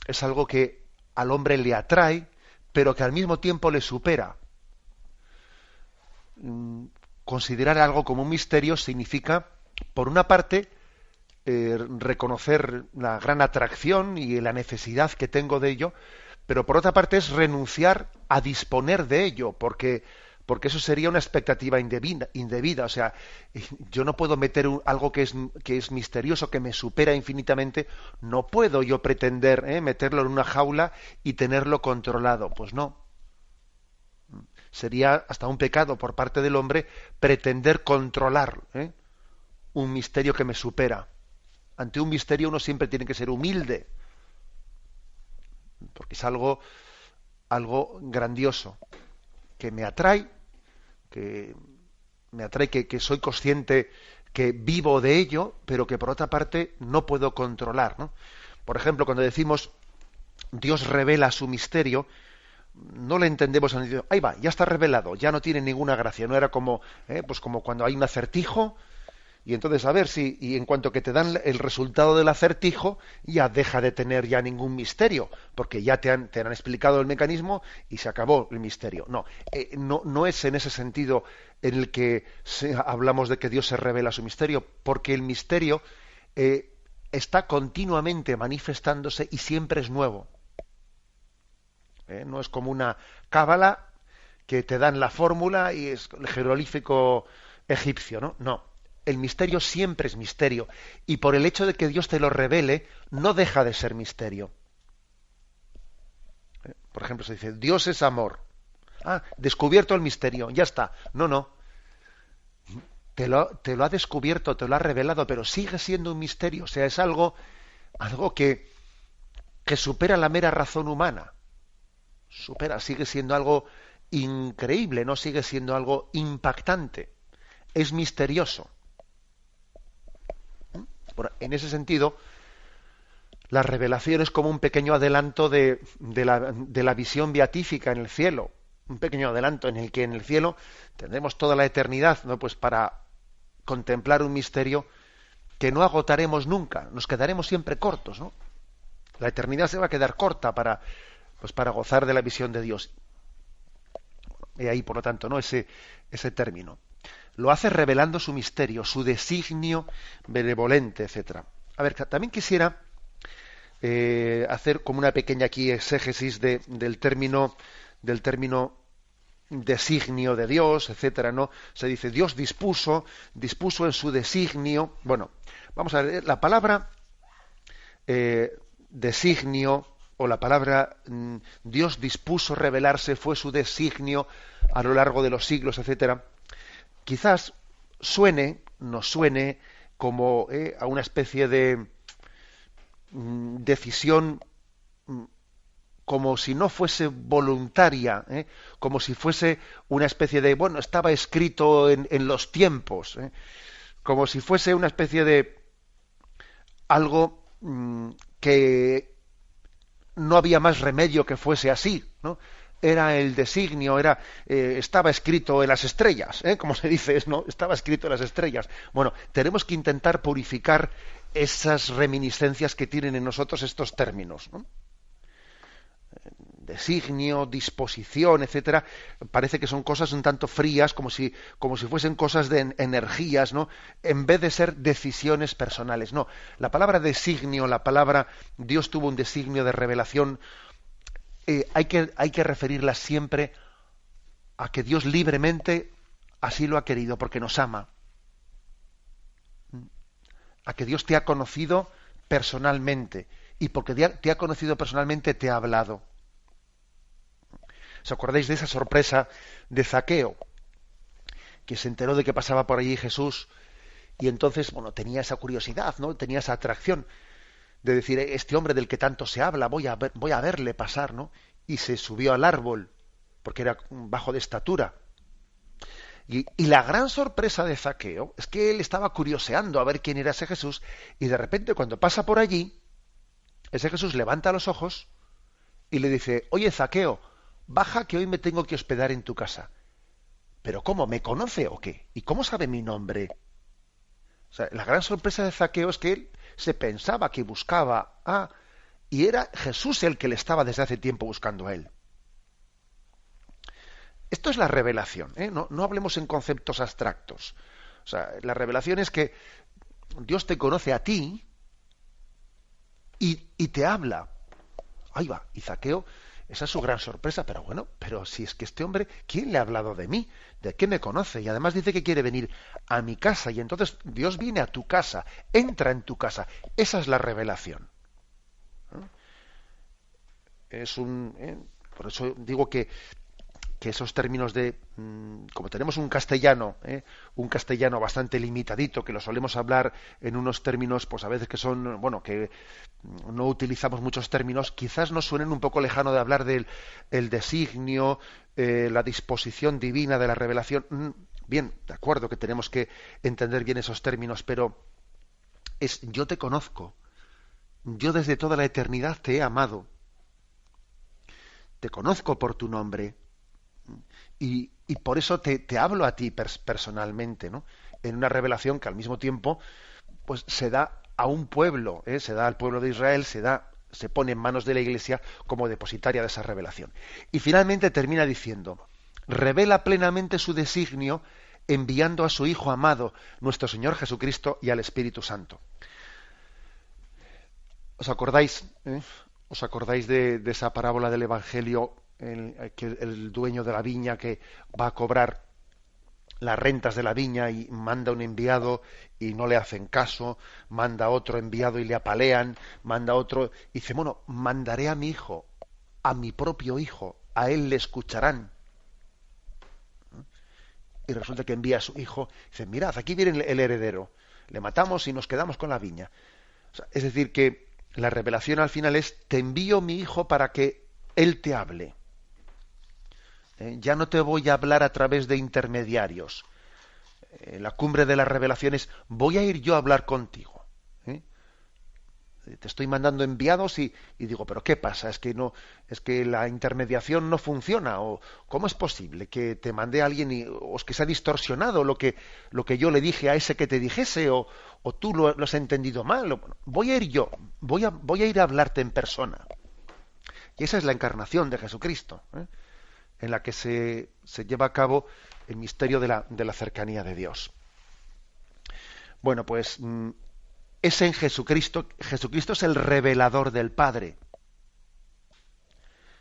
es algo que al hombre le atrae, pero que al mismo tiempo le supera. Considerar algo como un misterio significa, por una parte, reconocer la gran atracción y la necesidad que tengo de ello, pero por otra parte es renunciar a disponer de ello, porque eso sería una expectativa indebida. O sea, yo no puedo meter algo que es misterioso, que me supera infinitamente, no puedo yo pretender meterlo en una jaula y tenerlo controlado. Pues no. Sería hasta un pecado por parte del hombre pretender controlar un misterio que me supera. Ante un misterio uno siempre tiene que ser humilde, porque es algo grandioso, que me atrae, que soy consciente que vivo de ello, pero que por otra parte no puedo controlar, ¿no? Por ejemplo, cuando decimos Dios revela su misterio, no le entendemos en el sentido, ahí va, ya está revelado, ya no tiene ninguna gracia. No era como, pues como cuando hay un acertijo, y entonces a ver si, y en cuanto que te dan el resultado del acertijo, ya deja de tener ya ningún misterio, porque ya te han explicado el mecanismo y se acabó el misterio. No, no es en ese sentido en el que hablamos de que Dios se revela su misterio, porque el misterio está continuamente manifestándose y siempre es nuevo. No es como una cábala que te dan la fórmula y es el jeroglífico egipcio, ¿no? No. El misterio siempre es misterio, y por el hecho de que Dios te lo revele, no deja de ser misterio. Por ejemplo, se dice, Dios es amor. Ah, descubierto el misterio, ya está. No. Te lo ha descubierto, te lo ha revelado, pero sigue siendo un misterio. O sea, es algo que supera la mera razón humana. Sigue siendo algo increíble, no sigue siendo algo impactante. Es misterioso. En ese sentido, la revelación es como un pequeño adelanto de la visión beatífica en el cielo, un pequeño adelanto en el que en el cielo tendremos toda la eternidad, ¿no? Pues para contemplar un misterio que no agotaremos nunca, nos quedaremos siempre cortos, ¿no? La eternidad se va a quedar corta para gozar de la visión de Dios. Y ahí, por lo tanto, ¿no? ese término. Lo hace revelando su misterio, su designio benevolente, etcétera. A ver, también quisiera hacer como una pequeña aquí exégesis del término designio de Dios, etcétera, ¿no? Se dice Dios dispuso en su designio. Bueno, vamos a ver, la palabra designio o la palabra Dios dispuso revelarse, fue su designio a lo largo de los siglos, etcétera. Quizás nos suene como a una especie de decisión como si no fuese voluntaria, como si fuese una especie de, bueno, estaba escrito en los tiempos, como si fuese una especie de algo que no había más remedio que fuese así, ¿no? Era el designio, estaba escrito en las estrellas, como se dice, ¿no? Estaba escrito en las estrellas. Bueno, tenemos que intentar purificar esas reminiscencias que tienen en nosotros estos términos, ¿no? Designio, disposición, etcétera, parece que son cosas un tanto frías, como si fuesen cosas de energías, ¿no? En vez de ser decisiones personales. No, la palabra designio, la palabra Dios tuvo un designio de revelación, hay que referirla siempre a que Dios libremente así lo ha querido, porque nos ama. A que Dios te ha conocido personalmente, y porque te ha conocido personalmente te ha hablado. ¿Os acordáis de esa sorpresa de Zaqueo? Que se enteró de que pasaba por allí Jesús, y entonces, bueno, tenía esa curiosidad, ¿no? Tenía esa atracción de decir, este hombre del que tanto se habla, voy a verle pasar, ¿no? Y se subió al árbol, porque era bajo de estatura. Y la gran sorpresa de Zaqueo es que él estaba curioseando a ver quién era ese Jesús, y de repente cuando pasa por allí, ese Jesús levanta los ojos y le dice, oye Zaqueo, baja que hoy me tengo que hospedar en tu casa. ¿Pero cómo? ¿Me conoce o qué? ¿Y cómo sabe mi nombre? O sea, la gran sorpresa de Zaqueo es que él se pensaba que buscaba y era Jesús el que le estaba desde hace tiempo buscando a él. Esto es la revelación, ¿eh? No hablemos en conceptos abstractos. O sea, la revelación es que Dios te conoce a ti y te habla. Ahí va, y Zaqueo, esa es su gran sorpresa, pero bueno, pero si es que este hombre, ¿quién le ha hablado de mí? ¿De qué me conoce? Y además dice que quiere venir a mi casa, y entonces Dios viene a tu casa, entra en tu casa. Esa es la revelación. Por eso digo que esos términos de, como tenemos un castellano bastante limitadito, que lo solemos hablar en unos términos, pues a veces que son, bueno, que no utilizamos muchos términos, quizás nos suenen un poco lejano de hablar del el designio, la disposición divina de la revelación. Bien, de acuerdo que tenemos que entender bien esos términos, pero es yo te conozco, yo desde toda la eternidad te he amado, te conozco por tu nombre. Y por eso te hablo a ti personalmente, ¿no? En una revelación que al mismo tiempo pues se da a un pueblo, se da al pueblo de Israel, se pone en manos de la Iglesia como depositaria de esa revelación. Y finalmente termina diciendo, revela plenamente su designio enviando a su Hijo amado, nuestro Señor Jesucristo, y al Espíritu Santo. ¿Os acordáis? ¿Os acordáis de esa parábola del Evangelio? Que el dueño de la viña que va a cobrar las rentas de la viña y manda un enviado y no le hacen caso, manda otro enviado y le apalean, manda otro y dice, bueno, mandaré a mi hijo, a mi propio hijo, a él le escucharán. Y resulta que envía a su hijo y dice, mirad, aquí viene el heredero, le matamos y nos quedamos con la viña. O sea, es decir, que la revelación al final es, te envío mi hijo para que él te hable. Ya no te voy a hablar a través de intermediarios. La cumbre de las revelaciones, voy a ir yo a hablar contigo. Te estoy mandando enviados y digo, pero ¿qué pasa? Es que la intermediación no funciona. O ¿cómo es posible que te mande a alguien o es que se ha distorsionado lo que yo le dije a ese que te dijese o tú lo has entendido mal? Voy a ir yo, voy a ir a hablarte en persona. Y esa es la encarnación de Jesucristo, en la que se lleva a cabo el misterio de la cercanía de Dios. Bueno, pues es en Jesucristo. Jesucristo es el revelador del Padre.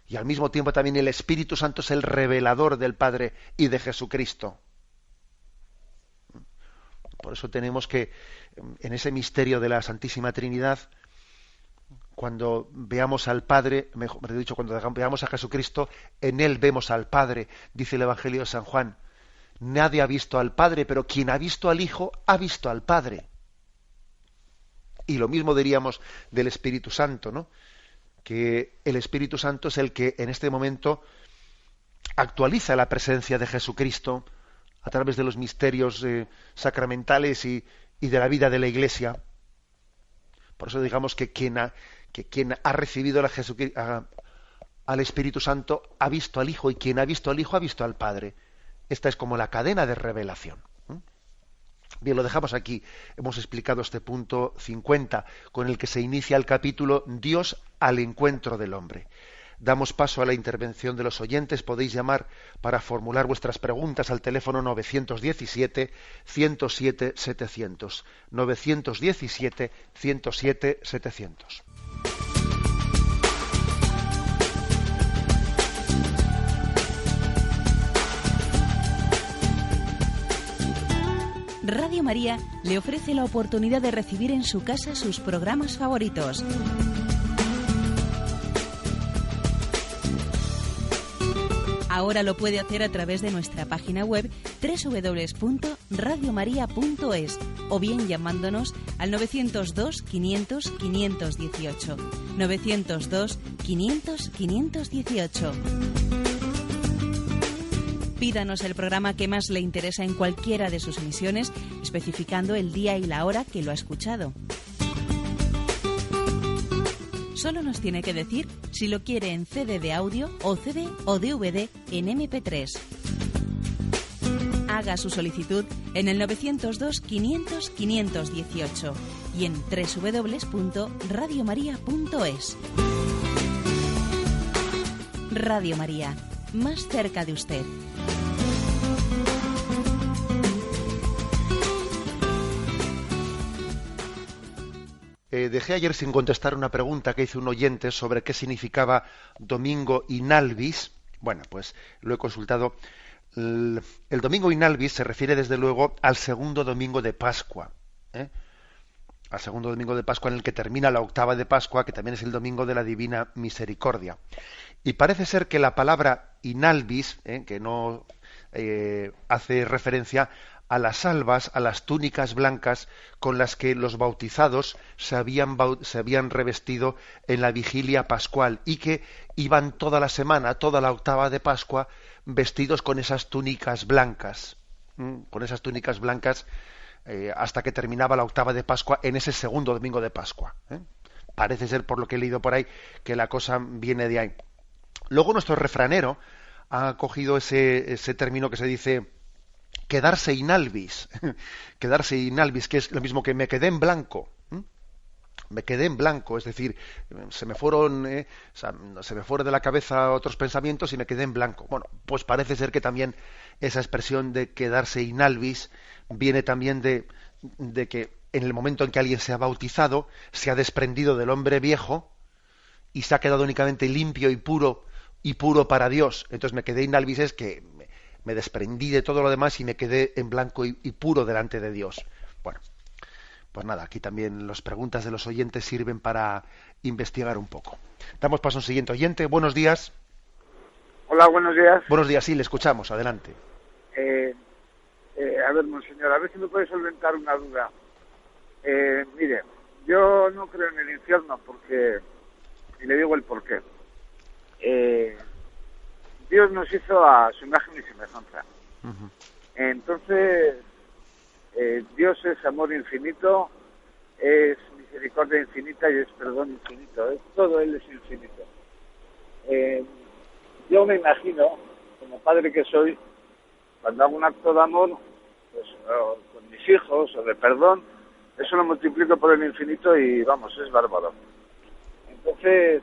Y al mismo tiempo también el Espíritu Santo es el revelador del Padre y de Jesucristo. Por eso tenemos que, en ese misterio de la Santísima Trinidad, cuando veamos al Padre, mejor dicho, cuando veamos a Jesucristo, en Él vemos al Padre, dice el Evangelio de San Juan. Nadie ha visto al Padre, pero quien ha visto al Hijo, ha visto al Padre. Y lo mismo diríamos del Espíritu Santo, ¿no? Que el Espíritu Santo es el que en este momento actualiza la presencia de Jesucristo a través de los misterios sacramentales y de la vida de la Iglesia. Por eso digamos que quien ha recibido al Espíritu Santo ha visto al Hijo, y quien ha visto al Hijo ha visto al Padre. Esta es como la cadena de revelación. Bien, lo dejamos aquí. Hemos explicado este punto 50, con el que se inicia el capítulo Dios al encuentro del hombre. Damos paso a la intervención de los oyentes. Podéis llamar para formular vuestras preguntas al teléfono 917-107-700. 917-107-700. Radio María le ofrece la oportunidad de recibir en su casa sus programas favoritos. Ahora lo puede hacer a través de nuestra página web www.radiomaria.es o bien llamándonos al 902 500 518. 902 500 518. Pídanos el programa que más le interesa en cualquiera de sus emisiones, especificando el día y la hora que lo ha escuchado. Solo nos tiene que decir si lo quiere en CD de audio o CD o DVD en MP3. Haga su solicitud en el 902 500 518 y en www.radiomaria.es. Radio María, más cerca de usted. Dejé ayer sin contestar una pregunta que hizo un oyente sobre qué significaba Domingo Inalvis. Bueno, pues lo he consultado. El Domingo Inalvis se refiere desde luego al segundo domingo de Pascua, al segundo domingo de Pascua, en el que termina la octava de Pascua, que también es el domingo de la Divina Misericordia. Y parece ser que la palabra Inalvis, que no hace referencia a las albas, a las túnicas blancas con las que los bautizados se habían revestido en la vigilia pascual, y que iban toda la semana, toda la octava de Pascua, vestidos con esas túnicas blancas, hasta que terminaba la octava de Pascua en ese segundo domingo de Pascua. Parece ser, por lo que he leído por ahí, que la cosa viene de ahí. Luego nuestro refranero ha cogido ese término que se dice quedarse inalvis, que es lo mismo que me quedé en blanco. Me quedé en blanco, es decir, se me fueron de la cabeza otros pensamientos y me quedé en blanco. Bueno, pues parece ser que también esa expresión de quedarse inalvis viene también de que en el momento en que alguien se ha bautizado, se ha desprendido del hombre viejo y se ha quedado únicamente limpio y puro para Dios. Entonces me quedé inalvis, es que me desprendí de todo lo demás y me quedé en blanco y puro delante de Dios. Bueno, pues nada, aquí también las preguntas de los oyentes sirven para investigar un poco. Damos paso a un siguiente oyente. Buenos días. Hola, buenos días. Buenos días, sí, le escuchamos. Adelante. A ver, monseñor, a ver si me puede solventar una duda. Mire, yo no creo en el infierno y le digo el porqué. Dios nos hizo a su imagen y semejanza. Uh-huh. Entonces, Dios es amor infinito, es misericordia infinita y es perdón infinito. Todo Él es infinito. Yo me imagino, como padre que soy, cuando hago un acto de amor, pues con mis hijos o de perdón, eso lo multiplico por el infinito y vamos, es bárbaro. Entonces,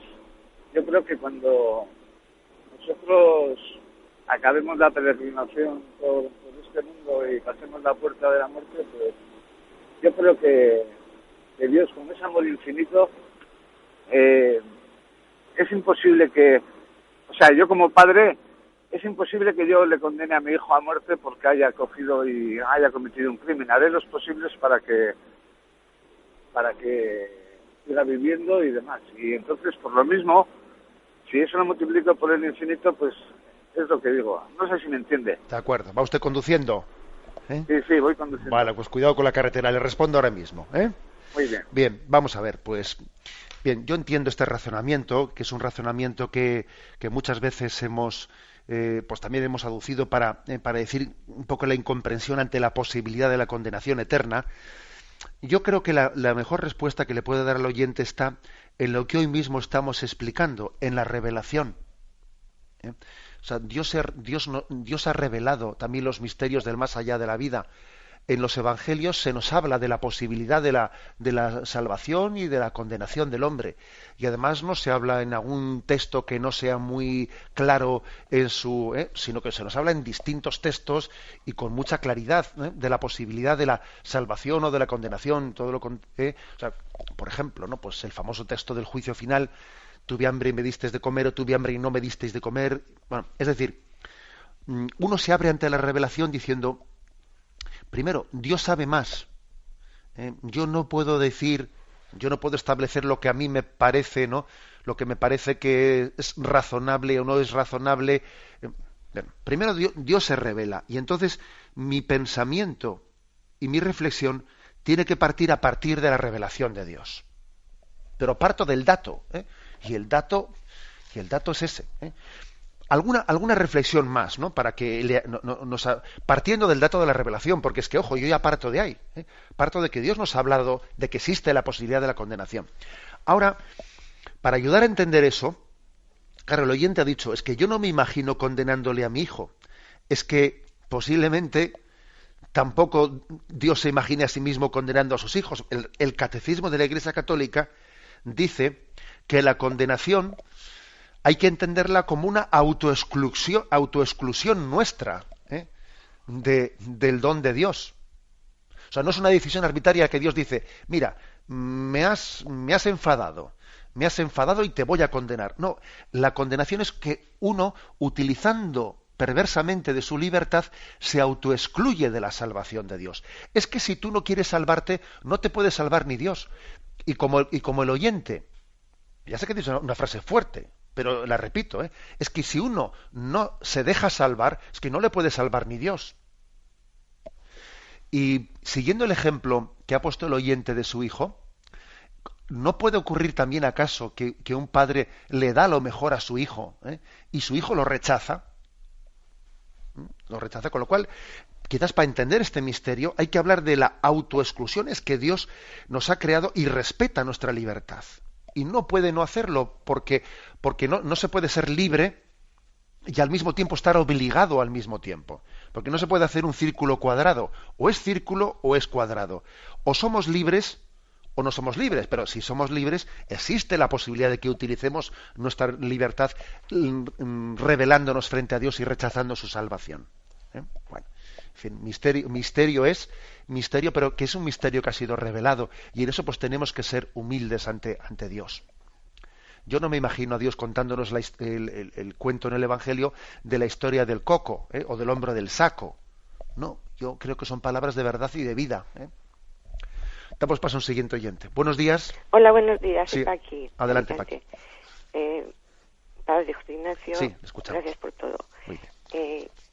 yo creo que cuando nosotros acabemos la peregrinación por este mundo y pasemos la puerta de la muerte, pues yo creo que Dios, con ese amor infinito, es imposible que, o sea, yo como padre, es imposible que yo le condene a mi hijo a muerte porque haya cogido y haya cometido un crimen. Haré los posibles para que siga viviendo y demás. Y entonces, por lo mismo, si eso lo multiplico por el infinito, pues es lo que digo. No sé si me entiende. De acuerdo. ¿Va usted conduciendo? Sí, voy conduciendo. Vale, pues cuidado con la carretera. Le respondo ahora mismo. Muy bien. Bien, vamos a ver. Pues bien, yo entiendo este razonamiento, que es un razonamiento que muchas veces pues también hemos aducido para decir un poco la incomprensión ante la posibilidad de la condenación eterna. Yo creo que la mejor respuesta que le puede dar al oyente está en lo que hoy mismo estamos explicando, en la revelación. O sea, Dios ha revelado también los misterios del más allá de la vida. En los evangelios se nos habla de la posibilidad de la salvación y de la condenación del hombre. Y además no se habla en algún texto que no sea muy claro sino que se nos habla en distintos textos y con mucha claridad de la posibilidad de la salvación o de la condenación. O sea, por ejemplo, ¿no? Pues el famoso texto del juicio final: tuve hambre y me disteis de comer, o tuve hambre y no me disteis de comer. Bueno, es decir, uno se abre ante la revelación diciendo: primero, Dios sabe más. Yo no puedo establecer lo que a mí me parece, ¿no? Lo que me parece que es razonable o no es razonable. Primero Dios se revela, y entonces mi pensamiento y mi reflexión tiene que partir a partir de la revelación de Dios. Pero parto del dato, y el dato es ese. Alguna reflexión más, ¿no? Para que partiendo del dato de la revelación, porque es que, ojo, yo ya parto de ahí, parto de que Dios nos ha hablado de que existe la posibilidad de la condenación. Ahora, para ayudar a entender eso, claro, el oyente ha dicho: es que yo no me imagino condenándole a mi hijo. Es que posiblemente tampoco Dios se imagine a sí mismo condenando a sus hijos. El catecismo de la Iglesia Católica dice que la condenación hay que entenderla como una autoexclusión nuestra, del don de Dios. O sea, no es una decisión arbitraria que Dios dice, mira, me has enfadado y te voy a condenar. No, la condenación es que uno, utilizando perversamente de su libertad, se autoexcluye de la salvación de Dios. Es que si tú no quieres salvarte, no te puede salvar ni Dios. Y como el oyente, ya sé que es una frase fuerte, pero la repito, es que si uno no se deja salvar, es que no le puede salvar ni Dios. Y siguiendo el ejemplo que ha puesto el oyente de su hijo, ¿no puede ocurrir también acaso que un padre le da lo mejor a su hijo, y su hijo lo rechaza? Lo rechaza, con lo cual, quizás para entender este misterio hay que hablar de la autoexclusión. Es que Dios nos ha creado y respeta nuestra libertad. Y no puede no hacerlo porque no se puede ser libre y al mismo tiempo estar obligado al mismo tiempo. Porque no se puede hacer un círculo cuadrado. O es círculo o es cuadrado. O somos libres o no somos libres. Pero si somos libres, existe la posibilidad de que utilicemos nuestra libertad rebelándonos frente a Dios y rechazando su salvación. Bueno, en fin, misterio es misterio, pero que es un misterio que ha sido revelado. Y en eso pues tenemos que ser humildes ante Dios. Yo no me imagino a Dios contándonos el cuento en el Evangelio de la historia del coco, o del hombre del saco. No, yo creo que son palabras de verdad y de vida. Damos paso a un siguiente oyente. Buenos días. Hola, buenos días. Sí. Está aquí. Adelante, Paqui. Padre José Ignacio, sí, escuchamos. Gracias por todo. Muy bien.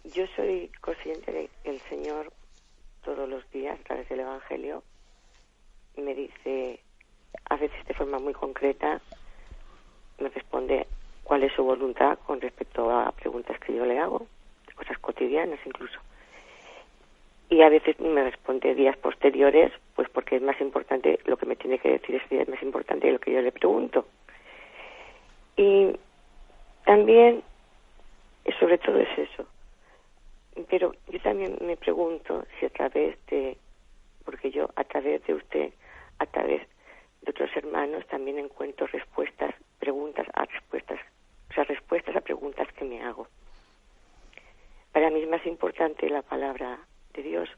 Yo soy consciente de que el Señor todos los días, a través del Evangelio, me dice, a veces de forma muy concreta, me responde cuál es su voluntad con respecto a preguntas que yo le hago, de cosas cotidianas incluso. Y a veces me responde días posteriores, pues porque es más importante, lo que me tiene que decir ese día es más importante de lo que yo le pregunto. Y también, sobre todo es eso. Pero yo también me pregunto si a través de, porque yo a través de usted, a través de otros hermanos, también encuentro respuestas a preguntas que me hago. Para mí es más importante la palabra de Dios,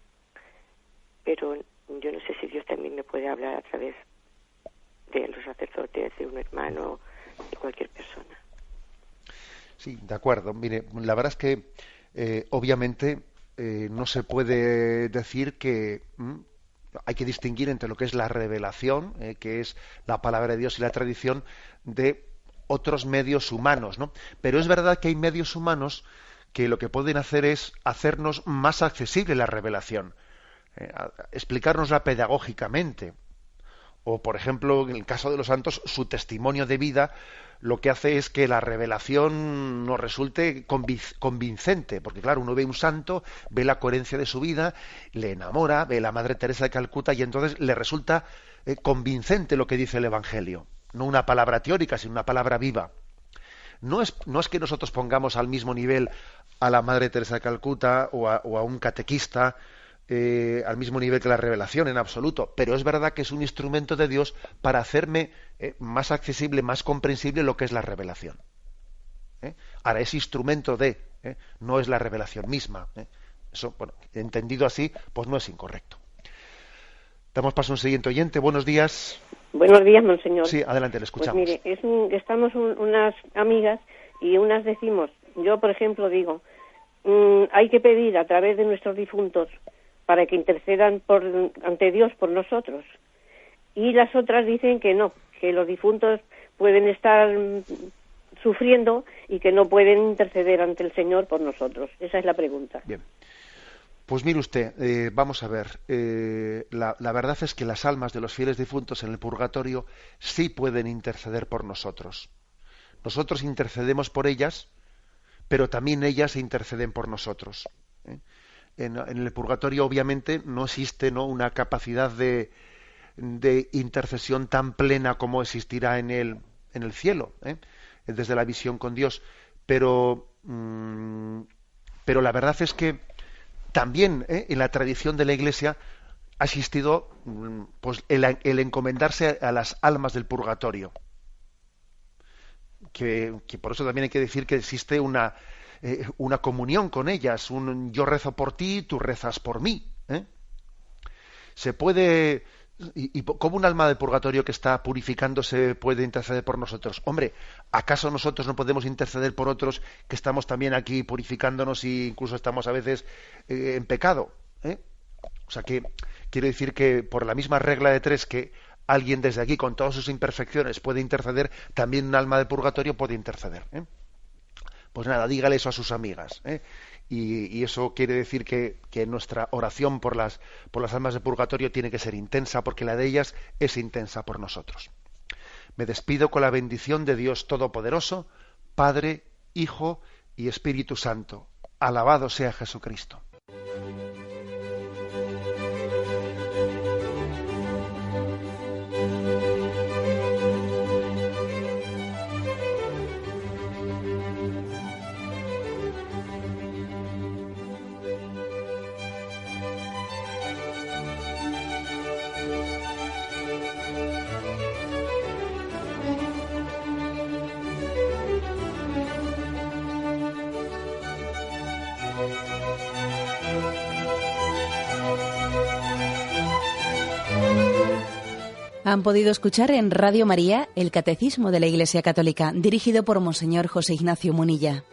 pero yo no sé si Dios también me puede hablar a través de los sacerdotes, de un hermano, de cualquier persona. Sí, de acuerdo. Mire, la verdad es que obviamente no se puede decir que hay que distinguir entre lo que es la revelación, que es la palabra de Dios, y la tradición, de otros medios humanos, ¿no? Pero es verdad que hay medios humanos que lo que pueden hacer es hacernos más accesible la revelación, explicárnosla pedagógicamente. O, por ejemplo, en el caso de los santos, su testimonio de vida lo que hace es que la revelación nos resulte convincente, porque claro, uno ve un santo, ve la coherencia de su vida, le enamora, ve la Madre Teresa de Calcuta y entonces le resulta convincente lo que dice el Evangelio. No una palabra teórica, sino una palabra viva. No es que nosotros pongamos al mismo nivel a la Madre Teresa de Calcuta o a un catequista, al mismo nivel que la revelación en absoluto, pero es verdad que es un instrumento de Dios para hacerme más accesible, más comprensible lo que es la revelación. Ahora, ese instrumento no es la revelación misma. Eso, bueno, entendido así, pues no es incorrecto. Damos paso a un siguiente oyente. Buenos días. Buenos días, monseñor. Sí, adelante, le escuchamos. Pues mire, estamos unas amigas y unas decimos, yo por ejemplo digo, hay que pedir a través de nuestros difuntos para que intercedan ante Dios por nosotros. Y las otras dicen que no, que los difuntos pueden estar sufriendo y que no pueden interceder ante el Señor por nosotros. Esa es la pregunta. Bien. Pues mire usted, vamos a ver, la verdad es que las almas de los fieles difuntos en el purgatorio sí pueden interceder por nosotros. Nosotros intercedemos por ellas, pero también ellas interceden por nosotros. En el purgatorio obviamente no existe, ¿no?, una capacidad de intercesión tan plena como existirá en el cielo, desde la visión con Dios, pero la verdad es que también en la tradición de la Iglesia ha existido pues el encomendarse a las almas del purgatorio. que por eso también hay que decir que existe una comunión con ellas, yo rezo por ti, tú rezas por mí. Se puede, y ¿cómo un alma de purgatorio que está purificándose puede interceder por nosotros? Hombre, ¿acaso nosotros no podemos interceder por otros que estamos también aquí purificándonos e incluso estamos a veces en pecado? O sea que quiero decir que por la misma regla de tres que alguien desde aquí con todas sus imperfecciones puede interceder, también un alma de purgatorio puede interceder. Pues nada, dígale eso a sus amigas. Y eso quiere decir que nuestra oración por las almas de purgatorio tiene que ser intensa, porque la de ellas es intensa por nosotros. Me despido con la bendición de Dios Todopoderoso, Padre, Hijo y Espíritu Santo. Alabado sea Jesucristo. Han podido escuchar en Radio María el Catecismo de la Iglesia Católica, dirigido por Monseñor José Ignacio Munilla.